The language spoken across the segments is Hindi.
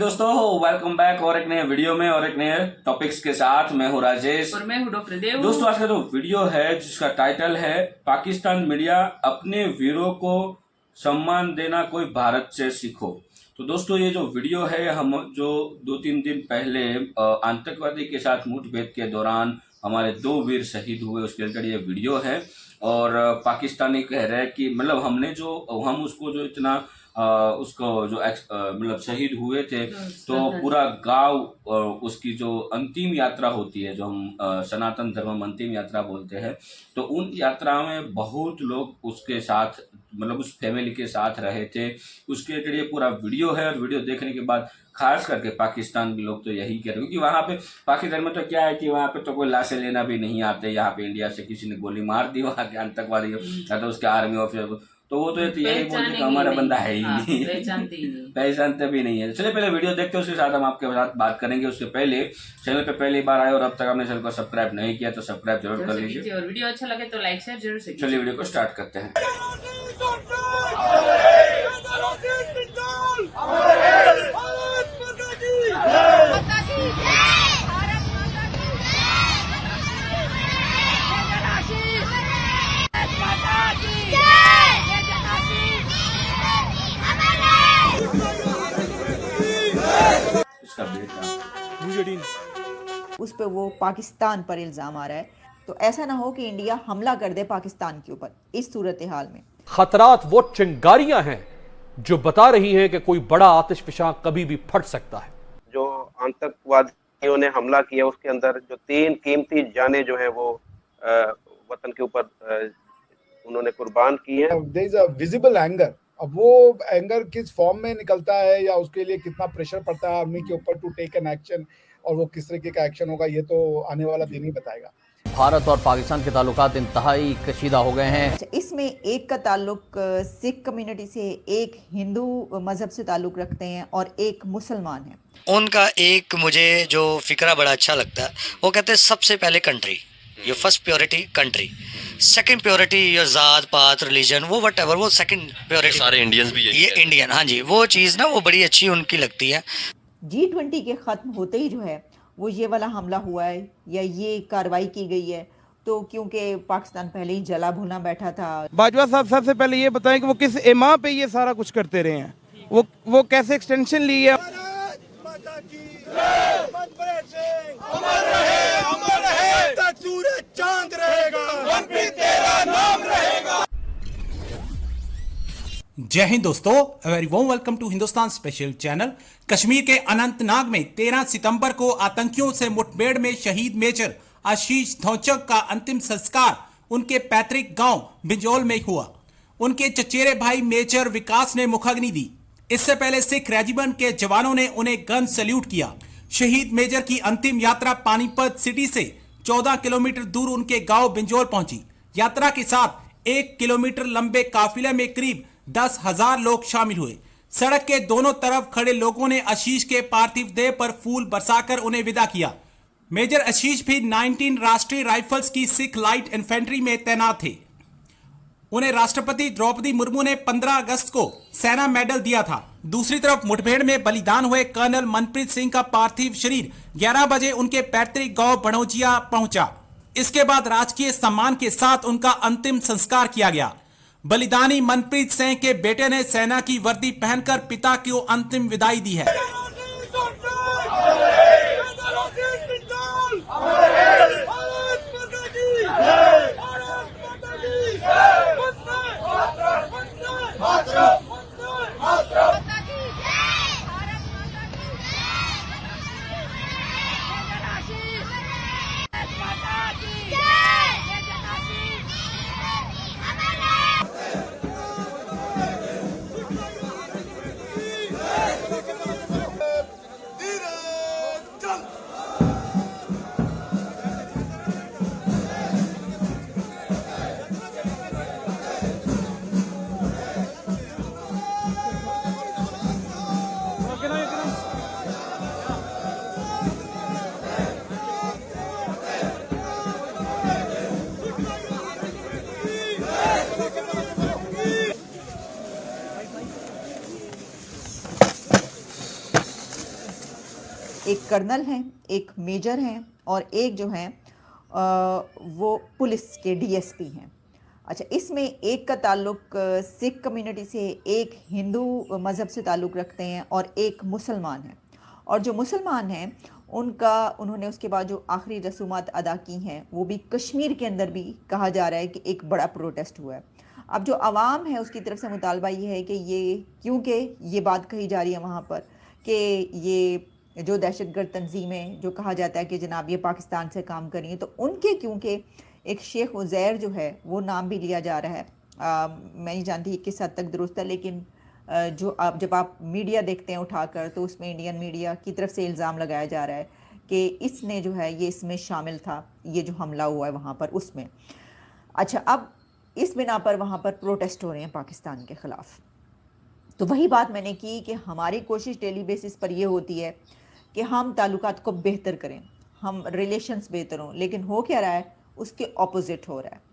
दोस्तों, वेलकम बैक और एक नए वीडियो में और एक नए टॉपिक्स के साथ। मैं हूँ राजेश और मैं हूँ डॉक्टर देव। दोस्तों, आज का जो वीडियो है जिसका टाइटल है पाकिस्तान मीडिया अपने वीरों को सम्मान देना कोई भारत से सीखो। तो दोस्तों, ये जो वीडियो है हम जो 2-3 दिन पहले आतंकवादी के साथ मुठभेड़ के दौरान हमारे 2 वीर शहीद हुए उसके रिलेटेड ये वीडियो है। और पाकिस्तानी कह रहे हैं कि मतलब हम उसको जो इतना उसको जो मतलब शहीद हुए थे तो पूरा गांव उसकी जो अंतिम यात्रा होती है जो हम सनातन धर्म अंतिम यात्रा बोलते हैं, तो उन यात्रा में बहुत लोग उसके साथ मतलब उस फैमिली के साथ रहे थे। उसके रिलेटेड ये पूरा वीडियो है और वीडियो देखने के बाद खास करके पाकिस्तान के लोग तो यही कह रहे हैं, क्योंकि वहाँ पे पाकिस्तान में तो क्या है कि वहाँ पे तो कोई लाशें लेना भी नहीं आते। यहाँ पे इंडिया से किसी ने गोली मार दी वहाँ के आतंकवादी या तो उसके आर्मी ऑफिसर, तो वो तो यही बोलते कि हमारा बंदा है ही नहीं, पहचानते भी नहीं है। चलिए पहले वीडियो देखते हैं, उसके साथ हम आपके साथ बात करेंगे। उससे पहले चैनल पे पहली बार आए और अब तक आपने चैनल को सब्सक्राइब नहीं किया तो सब्सक्राइब जरूर कर लीजिए और वीडियो अच्छा लगे तो लाइक शेयर जरूर से। चलिए वीडियो को स्टार्ट करते हैं। उस पे वो पाकिस्तान पर इल्जाम आ रहा है, तो ऐसा ना हो कि इंडिया हमला कर दे पाकिस्तान के ऊपर। इस सूरत हाल में खतरात वो चिंगारियां हैं जो बता रही हैं कि कोई बड़ा आतिशफशां कभी भी फट सकता है। जो आतंकवादियों ने हमला किया उसके अंदर जो 3 कीमती जानें जो है वो वतन के ऊपर उन्होंने कुर्बान की है। There is a visible anger. अब वो एंगर किस फॉर्म में निकलता है या उसके लिए कितना प्रेशर पड़ता है आर्मी के ऊपर टू टेक एन एक्शन, और वो किस तरीके का एक्शन होगा ये तो आने वाला दिन ही बताएगा। भारत और पाकिस्तान के ताल्लुकात इंतहाई कशीदा हो गए हैं। इसमें एक का ताल्लुक सिख कम्युनिटी से, एक हिंदू मजहब से ताल्लुक रखते हैं और एक मुसलमान है। उनका एक मुझे जो फिक्रा बड़ा अच्छा लगता है, वो कहते हैं सबसे पहले country, your first purity country, second purity your जात पात रिलीजन, वो व्हाटएवर, वो सेकंड प्योरिटी। सारे इंडियंस भी ये इंडियन, हाँ जी, वो चीज़ ना वो बड़ी अच्छी उनकी लगती है। G20 के खत्म होते ही जो है वो ये वाला हमला हुआ है या ये कार्रवाई की गई है, तो क्योंकि पाकिस्तान पहले ही जला भुना बैठा था। बाजवा साहब सबसे पहले ये बताएं कि वो किस इमाम पे ये सारा कुछ करते रहे हैं, वो कैसे एक्सटेंशन ली है। चांद रहेगा, तेरा नाम रहेगा। जय हिंद दोस्तों, very warm welcome to Hindustan special channel. Kashmir के अनंतनाग में 13 सितंबर को आतंकियों से मुठभेड़ में शहीद मेजर आशीष धौचक का अंतिम संस्कार उनके पैतृक गांव बिंजौल में हुआ। उनके चचेरे भाई मेजर विकास ने मुखाग्नि दी। इससे पहले सिख रेजिमेंट के जवानों ने उन्हें गन सैल्यूट किया। शहीद मेजर की अंतिम यात्रा पानीपत सिटी से 14 किलोमीटर दूर उनके गांव बिंजौल पहुंची। यात्रा के साथ 1 किलोमीटर लंबे काफिले में करीब 10,000 लोग शामिल हुए। सड़क के दोनों तरफ खड़े लोगों ने आशीष के पार्थिव देह पर फूल बरसाकर उन्हें विदा किया। मेजर आशीष भी 19 राष्ट्रीय राइफल्स की सिख लाइट इन्फेंट्री में तैनात थे। उन्हें राष्ट्रपति द्रौपदी मुर्मू ने 15 अगस्त को सेना मेडल दिया था। दूसरी तरफ मुठभेड़ में बलिदान हुए कर्नल मनप्रीत सिंह का पार्थिव शरीर 11 बजे उनके पैतृक गांव बड़ौजिया पहुंचा। इसके बाद राजकीय सम्मान के साथ उनका अंतिम संस्कार किया गया। बलिदानी मनप्रीत सिंह के बेटे ने सेना की वर्दी पहनकर पिता को अंतिम विदाई दी है। एक कर्नल हैं, एक मेजर हैं और एक जो हैं वो पुलिस के डीएसपी हैं। अच्छा, इसमें एक का ताल्लुक सिख कम्युनिटी से, एक हिंदू मज़हब से ताल्लुक़ रखते हैं और एक मुसलमान है। और जो मुसलमान हैं उन्होंने उसके बाद जो आखिरी रसूमात अदा की हैं वो भी कश्मीर के अंदर भी कहा जा रहा है कि एक बड़ा प्रोटेस्ट हुआ है। अब जो आवाम है उसकी तरफ से मुतालबा ये है कि क्योंकि ये बात कही जा रही है वहाँ पर कि ये जो दहशतगर्द तंजीमें जो कहा जाता है कि जनाब ये पाकिस्तान से काम कर रही हैं, तो उनके क्योंकि एक शेख उज़ैर जो है वो नाम भी लिया जा रहा है। मैं नहीं जानती किस हद तक दुरुस्त है, लेकिन जब आप मीडिया देखते हैं उठाकर तो उसमें इंडियन मीडिया की तरफ से इल्ज़ाम लगाया जा रहा है कि इसने जो है ये इसमें शामिल था, ये जो हमला हुआ है वहाँ पर उसमें। अच्छा, अब इस बिना पर वहाँ पर प्रोटेस्ट हो रहे हैं पाकिस्तान के ख़िलाफ़। तो वही बात मैंने की कि हमारी कोशिश डेली बेसिस पर ये होती है कि हम ताल्लुकात को बेहतर करें, हम रिलेशंस बेहतर हों, लेकिन हो क्या रहा है उसके ऑपोजिट हो रहा है।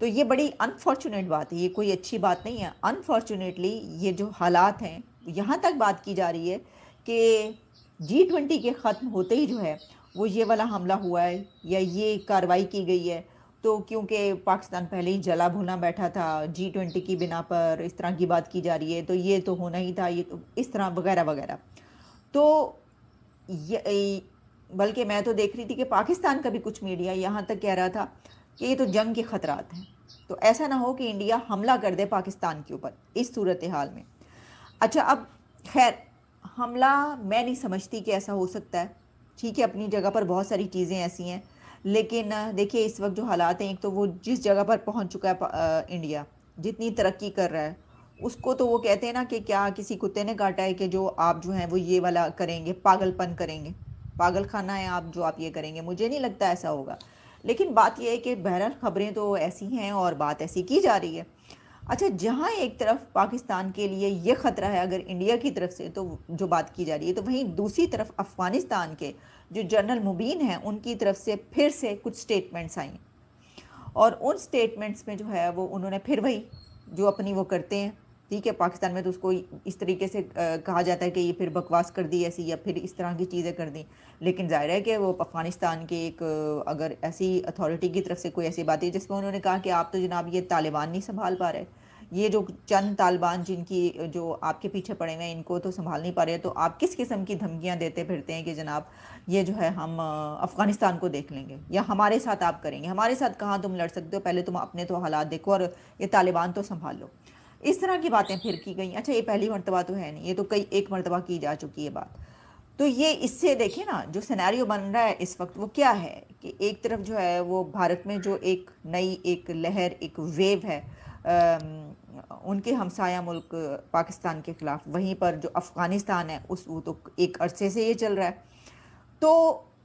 तो ये बड़ी अनफॉर्चुनेट बात है, ये कोई अच्छी बात नहीं है। अनफॉर्चुनेटली ये जो हालात हैं, यहाँ तक बात की जा रही है कि G20 के ख़त्म होते ही जो है वो ये वाला हमला हुआ है या ये कार्रवाई की गई है। तो क्योंकि पाकिस्तान पहले ही जला भुना बैठा था G20 की बिना पर, इस तरह की बात की जा रही है, तो ये तो होना ही था, ये तो इस तरह वगैरह वगैरह। तो ये बल्कि मैं तो देख रही थी कि पाकिस्तान का भी कुछ मीडिया यहाँ तक कह रहा था कि ये तो जंग के ख़तरात हैं, तो ऐसा ना हो कि इंडिया हमला कर दे पाकिस्तान के ऊपर इस सूरत हाल में। अच्छा, अब खैर हमला मैं नहीं समझती कि ऐसा हो सकता है। ठीक है, अपनी जगह पर बहुत सारी चीज़ें ऐसी हैं, लेकिन देखिए इस वक्त जो हालात हैं, एक तो वो जिस जगह पर पहुंच चुका है इंडिया, जितनी तरक्की कर रहा है, उसको तो वो कहते हैं ना कि क्या किसी कुत्ते ने काटा है कि जो आप जो हैं वो ये वाला करेंगे, पागलपन करेंगे, पागल खाना है आप जो आप ये करेंगे। मुझे नहीं लगता ऐसा होगा, लेकिन बात यह है कि बहरहाल खबरें तो ऐसी हैं और बात ऐसी की जा रही है। अच्छा, जहाँ एक तरफ पाकिस्तान के लिए ये ख़तरा है अगर इंडिया की तरफ से, तो जो बात की जा रही है, तो वहीं दूसरी तरफ अफ़गानिस्तान के जो जनरल मुबीन हैं उनकी तरफ से फिर से कुछ स्टेटमेंट्स आई और उन स्टेटमेंट्स में जो है वो उन्होंने फिर वही जो अपनी वो करते हैं। ठीक है, पाकिस्तान में तो उसको इस तरीके से कहा जाता है कि ये फिर बकवास कर दी ऐसी, या फिर इस तरह की चीज़ें कर दी, लेकिन ज़ाहिर है कि वो अफ़गानिस्तान के एक अगर ऐसी अथॉरिटी की तरफ से कोई ऐसी बात है जिसमें उन्होंने कहा कि आप तो जनाब ये तालिबान नहीं संभाल पा रहे, ये जो चंद तालिबान जिनकी जो आपके पीछे पड़े हुए हैं इनको तो संभाल नहीं पा रहे, तो आप किस किस्म की धमकियाँ देते फिरते हैं कि जनाब ये जो है हम अफ़गानिस्तान को देख लेंगे या हमारे साथ आप करेंगे। हमारे साथ कहाँ तुम लड़ सकते हो, पहले तुम अपने तो हालात देखो और ये तालिबान तो संभाल लो। इस तरह की बातें फिर की गई। अच्छा, ये पहली मरतबा तो है नहीं, ये तो कई एक मरतबा की जा चुकी है बात। तो ये इससे देखिए ना जो सिनेरियो बन रहा है इस वक्त वो क्या है कि एक तरफ जो है वो भारत में जो एक नई एक लहर, एक वेव है उनके हमसाया मुल्क पाकिस्तान के ख़िलाफ़, वहीं पर जो अफ़गानिस्तान है वो तो एक अरसे से ये चल रहा है। तो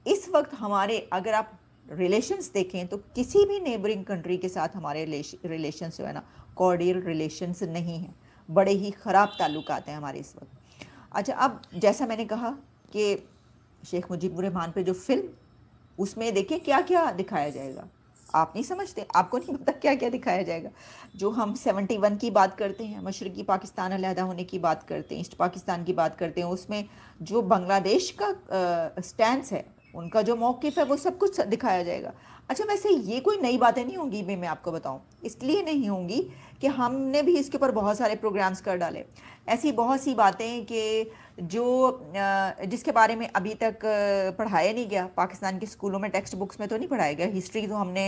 इस वक्त हमारे अगर आप रिलेशंस देखें तो किसी भी नेबरिंग कंट्री के साथ हमारे रिलेशंस जो है ना कॉर्डियल रिलेशंस नहीं हैं, बड़े ही ख़राब ताल्लुकात हैं हमारे इस वक्त। अच्छा, अब जैसा मैंने कहा कि शेख मुजीबुर रहमान पे जो फिल्म, उसमें देखिए क्या क्या दिखाया जाएगा, आप नहीं समझते, आपको नहीं पता क्या क्या दिखाया जाएगा। जो हम 71 की बात करते हैं, मशरक़ी पाकिस्तान अलहदा होने की बात करते हैं, ईस्ट पाकिस्तान की बात करते हैं, उसमें जो बांग्लादेश का स्टैंड है, उनका जो मौक़िफ़ है, वो सब कुछ दिखाया जाएगा। अच्छा, वैसे ये कोई नई बातें नहीं होंगी, मैं आपको बताऊं, इसलिए नहीं होंगी कि हमने भी इसके ऊपर बहुत सारे प्रोग्राम्स कर डाले। ऐसी बहुत सी बातें कि जो जिसके बारे में अभी तक पढ़ाया नहीं गया, पाकिस्तान के स्कूलों में टेक्स्ट बुक्स में तो नहीं पढ़ाया गया। हिस्ट्री तो हमने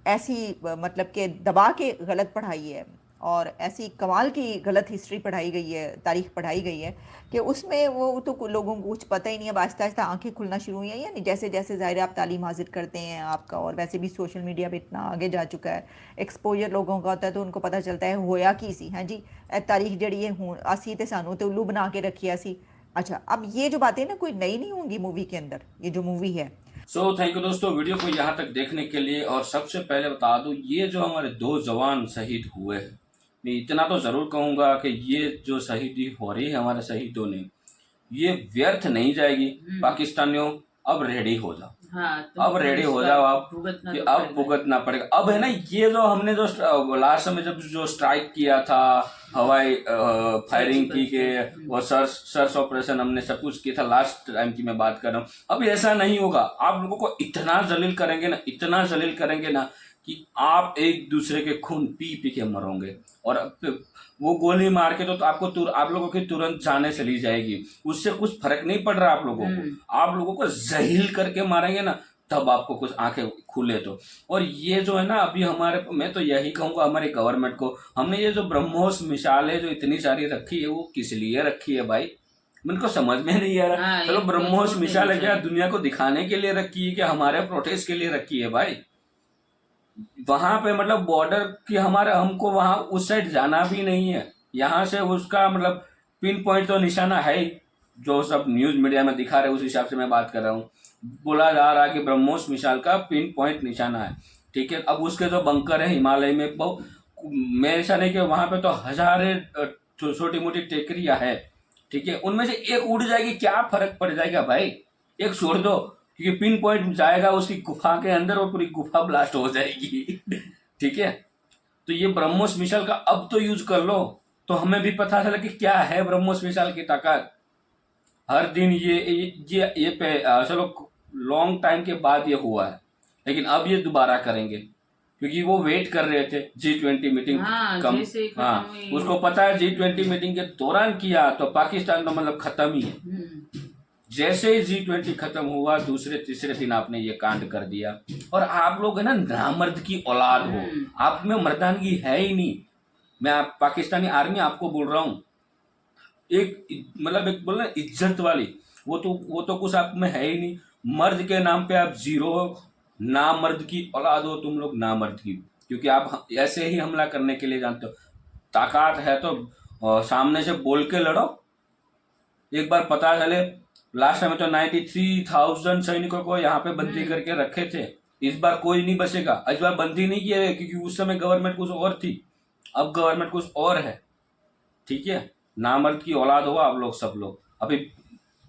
ऐसी मतलब कि दबा के गलत पढ़ाई है और ऐसी कमाल की गलत हिस्ट्री पढ़ाई गई है, तारीख़ पढ़ाई गई है कि उसमें वो तो लोगों को कुछ पता ही नहीं है। अब आहिस्ता आहिस्ता आँखें खुलना शुरू हुई हैं, यानी जैसे जैसे ज़ाहिर आप तालीम हासिल करते हैं आपका, और वैसे भी सोशल मीडिया पे इतना आगे जा चुका है, एक्सपोजर लोगों का होता है, तो उनको पता चलता है होया की सी, हाँ जी, तारीख जड़ी है हूँ असी तो सानू तो उल्लू बना के रखी असी। अच्छा, अब ये जो बातें ना कोई नई नहीं होंगी मूवी के अंदर, ये जो मूवी है। थैंक यू दोस्तों वीडियो को यहाँ तक देखने के लिए। और सबसे पहले बता दूँ, ये जो हमारे 2 जवान शहीद हुए हैं, मैं इतना तो ज़रूर कहूँगा कि ये जो शहीदी हो रही है हमारे शहीदों ने, ये व्यर्थ नहीं जाएगी। पाकिस्तानियों अब रेडी हो जाओ, हाँ, तो अब रेडी हो जाओ आप भुगतना कि तो अब पड़ेगा। भुगतना पड़ेगा। अब है ना, ये जो हमने जो लास्ट में जब जो स्ट्राइक किया था, हवाई फायरिंग की के, वो सर्च ऑपरेशन हमने सब कुछ किया था, लास्ट टाइम की मैं बात कर रहा हूँ। अब ऐसा नहीं होगा। आप लोगों को इतना जलील करेंगे ना, इतना जलील करेंगे ना कि आप एक दूसरे के खून पी पी के मरोगे। और अब वो गोली मार के तो आपको आप लोगों की तुरंत जाने चली जाएगी, उससे कुछ फर्क नहीं पड़ रहा आप लोगों को। आप लोगों को जहील करके मारेंगे ना, तब आपको कुछ आंखें खुले तो। और ये जो है ना, अभी हमारे, मैं तो यही कहूंगा हमारी गवर्नमेंट को, हमने ये जो ब्रह्मोस मिसालें जो इतनी सारी रखी है, वो किस लिए रखी है भाई? मेरे को समझ में नहीं आ रहा। चलो ब्रह्मोस मिसाल है क्या दुनिया को दिखाने के लिए रखी है कि हमारे प्रोटेस्ट के लिए रखी है भाई? वहां पे मतलब बॉर्डर की हमारे, हमको वहां उस साइड जाना भी नहीं है। यहाँ से उसका मतलब पिन पॉइंट तो निशाना है ही, जो सब न्यूज मीडिया में दिखा रहे उस हिसाब से मैं बात कर रहा हूँ। बोला जा रहा है कि ब्रह्मोस मिसाइल का पिन पॉइंट निशाना है, ठीक है। अब उसके जो बंकर है हिमालय में, मैं ऐसा नहीं कि वहां पे तो हजारों छोटी मोटी टेकरियां है, ठीक है। उनमें से एक उड़ जाएगी, क्या फर्क पड़ जाएगा भाई? एक छोड़ दो, क्योंकि पिन पॉइंट जाएगा उसकी गुफा के अंदर और पूरी गुफा ब्लास्ट हो जाएगी ठीक है। तो ये ब्रह्मोस मिसाइल का अब तो यूज कर लो, तो हमें भी पता चला कि क्या है ब्रह्मोस मिसाइल की ताकत। हर दिन ये चलो लॉन्ग टाइम के बाद ये हुआ है, लेकिन अब ये दोबारा करेंगे, क्योंकि वो वेट कर रहे थे G20 मीटिंग कम। उसको पता है G20 मीटिंग के दौरान किया तो पाकिस्तान तो मतलब खत्म ही है। जैसे ही G20 खत्म हुआ, दूसरे तीसरे दिन आपने ये कांड कर दिया। और आप लोग है ना, नामर्द की औलाद हो, आप में मर्दानगी है ही नहीं। मैं पाकिस्तानी आर्मी आपको बोल रहा हूँ, एक मतलब एक बोल इज्जत वाली, वो तो कुछ आप में है ही नहीं। मर्द के नाम पे आप जीरो हो, नामर्द की औलाद हो तुम लोग, नामर्द की, क्योंकि आप ऐसे ही हमला करने के लिए जानते हो। ताकत है तो सामने से बोल के लड़ो। एक बार पता चले, लास्ट टाइम तो 93,000 सैनिकों को यहाँ पे बंदी करके रखे थे। इस बार कोई नहीं बचेगा। इस बार बंदी नहीं किया है, क्योंकि उस समय गवर्नमेंट कुछ और थी, अब गवर्नमेंट कुछ और है, ठीक है। नामर्द की औलाद हो आप लोग, सब लोग। अभी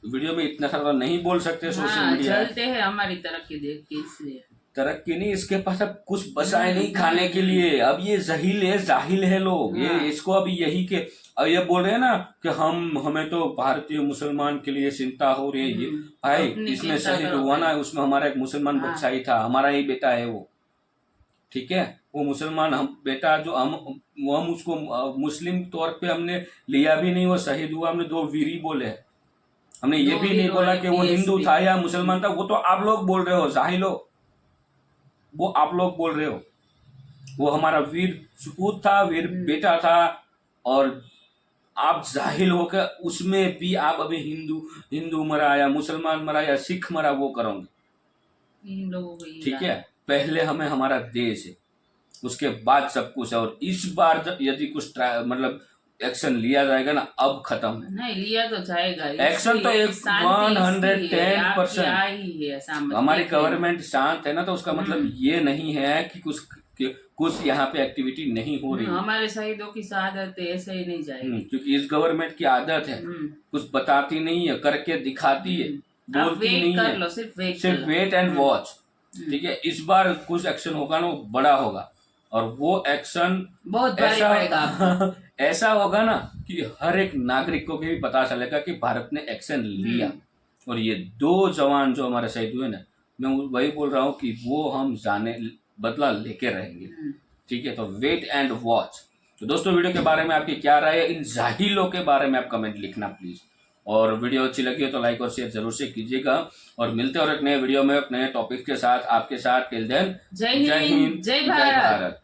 वीडियो में इतना सारा नहीं बोल सकते, सोशल मीडिया चलते हैं हमारी तरक्की देख के, इसलिए तरक्की नहीं, इसके पास अब कुछ बचा है नहीं खाने के लिए। अब ये जहील है, जाहिल है लोग। ये इसको अभी यही के अब ये बोल रहे हैं ना कि हमें तो भारतीय मुसलमान के लिए चिंता हो रही है। ये भाई इसमें शहीद हुआ ना, उसमें हमारा एक मुसलमान बच्चा ही था, हमारा ही बेटा है वो, ठीक है। वो मुसलमान हम बेटा जो हम उसको मुस्लिम तौर पे हमने लिया भी नहीं, वो शहीद हुआ। हमने 2 वीरी बोले हैं, हमने ये भी नहीं बोला कि वो हिंदू था या मुसलमान था। वो तो आप लोग बोल रहे हो, जाहिलो, वो आप लोग बोल रहे हो। वो हमारा वीर सपूत था, वीर बेटा था, और आप जाहिल होकर उसमें भी आप अभी हिंदू मरा या मुसलमान मरा या सिख मरा वो करोगे, इन लोगों को ठीक है। पहले हमें हमारा देश है, उसके बाद सब कुछ है। और इस बार यदि कुछ मतलब एक्शन लिया जाएगा ना, अब खत्म है। नहीं लिया तो जाएगा एक्शन तो 110%। हमारी गवर्नमेंट शांत है ना, तो उसका मतलब ये नहीं है कि कुछ यहाँ पे एक्टिविटी नहीं हो रही। हमारे शहीदों की शहादत ऐसे ही नहीं जाएगी, क्योंकि इस गवर्नमेंट की आदत है, कुछ बताती नहीं है, करके दिखाती है, बोलती नहीं है, सिर्फ वेट एंड वॉच, ठीक है। इस बार कुछ एक्शन होगा ना, वो बड़ा होगा, और वो एक्शन बहुत ऐसा होगा ना कि हर एक नागरिक को भी पता चलेगा कि भारत ने एक्शन लिया। और ये 2 जवान जो हमारे शहीद हुए ना, मैं वही बोल रहा हूँ कि वो हम बदला लेके रहेंगे, ठीक है। तो वेट एंड वॉच। तो दोस्तों, वीडियो के बारे में आपकी क्या राय है, इन जाहिलों के बारे में आप कमेंट लिखना प्लीज। और वीडियो अच्छी लगी हो तो लाइक और शेयर जरूर से कीजिएगा। और मिलते हैं और एक नए वीडियो में एक नए टॉपिक के साथ आपके साथ। टिल देन, जय हिंद, जय भारत।